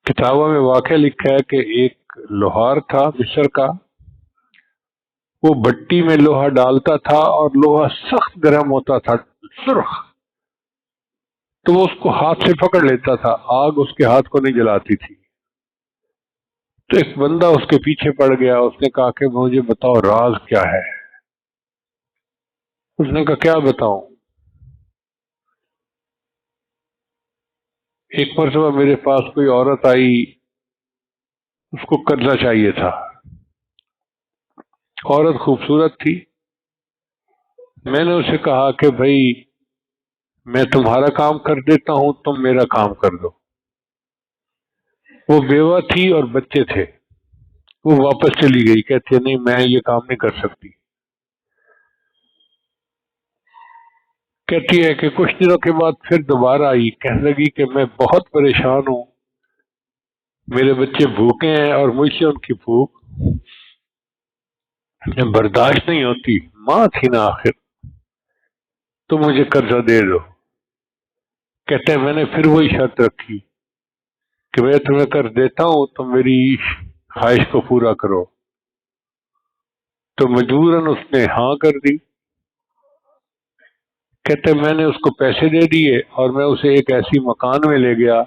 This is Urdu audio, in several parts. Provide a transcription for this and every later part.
کتابوں میں واقعہ لکھا ہے کہ ایک لوہار تھا مصر کا، وہ بٹی میں لوہا ڈالتا تھا اور لوہا سخت گرم ہوتا تھا، سرخ، تو وہ اس کو ہاتھ سے پکڑ لیتا تھا، آگ اس کے ہاتھ کو نہیں جلاتی تھی۔ تو ایک بندہ اس کے پیچھے پڑ گیا، اس نے کہا کہ مجھے بتاؤ راز کیا ہے۔ اس نے کہا کیا بتاؤں؟ ایک مرتبہ میرے پاس کوئی عورت آئی، اس کو قرضہ چاہیے تھا، عورت خوبصورت تھی۔ میں نے اسے کہا کہ بھائی میں تمہارا کام کر دیتا ہوں، تم میرا کام کر دو۔ وہ بیوہ تھی اور بچے تھے، وہ واپس چلی گئی، کہتے نہیں میں یہ کام نہیں کر سکتی۔ کہتی ہے کہ کچھ دنوں کے بعد پھر دوبارہ آئی، کہنے لگی کہ میں بہت پریشان ہوں، میرے بچے بھوکے ہیں اور مجھ سے ان کی بھوک برداشت نہیں ہوتی، ماں تھی نا آخر، تو مجھے قرضہ دے دو۔ کہتے ہیں میں نے پھر وہی شرط رکھی کہ میں تمہیں قرض دیتا ہوں، تم میری خواہش کو پورا کرو۔ تو مجبوراً اس نے ہاں کر دی۔ کہتے میں نے اس کو پیسے دے دیے اور میں اسے ایک ایسی مکان میں لے گیا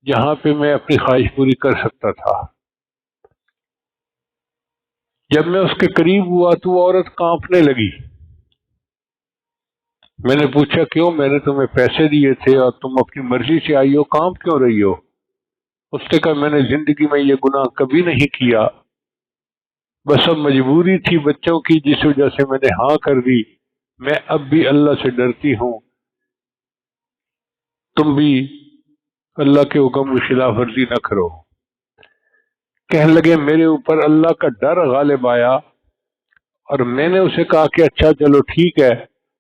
جہاں پہ میں اپنی خواہش پوری کر سکتا تھا۔ جب میں اس کے قریب ہوا تو وہ عورت کانپنے لگی۔ میں نے پوچھا کیوں؟ میں نے تمہیں پیسے دیے تھے اور تم اپنی مرضی سے آئی ہو، کانپ کیوں رہی ہو؟ اس نے کہا میں نے زندگی میں یہ گناہ کبھی نہیں کیا، بس اب مجبوری تھی بچوں کی جس وجہ سے میں نے ہاں کر دی۔ میں اب بھی اللہ سے ڈرتی ہوں، تم بھی اللہ کے حکم کی خلاف ورزی نہ کرو۔ کہنے لگے میرے اوپر اللہ کا ڈر غالب آیا اور میں نے اسے کہا کہ اچھا چلو ٹھیک ہے،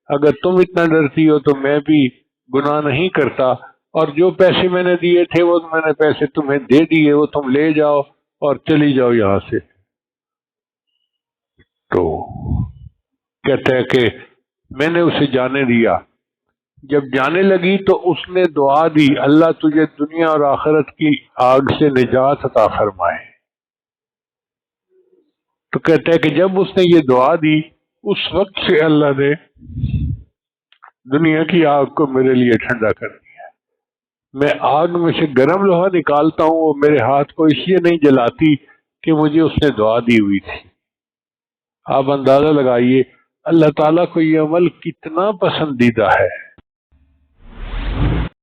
اگر تم اتنا ڈرتی ہو تو میں بھی گناہ نہیں کرتا، اور جو پیسے میں نے دیے تھے وہ میں نے پیسے تمہیں دے دیے، وہ تم لے جاؤ اور چلی جاؤ یہاں سے۔ تو کہتا ہے کہ میں نے اسے جانے دیا۔ جب جانے لگی تو اس نے دعا دی، اللہ تجھے دنیا اور آخرت کی آگ سے نجات عطا فرمائے۔ تو کہتا ہے کہ جب اس نے یہ دعا دی، اس وقت سے اللہ نے دنیا کی آگ کو میرے لیے ٹھنڈا کر دیا۔ میں آگ میں سے گرم لوہا نکالتا ہوں، وہ میرے ہاتھ کو اس لیے نہیں جلاتی کہ مجھے اس نے دعا دی ہوئی تھی۔ آپ اندازہ لگائیے اللہ تعالیٰ کو یہ عمل کتنا پسندیدہ ہے۔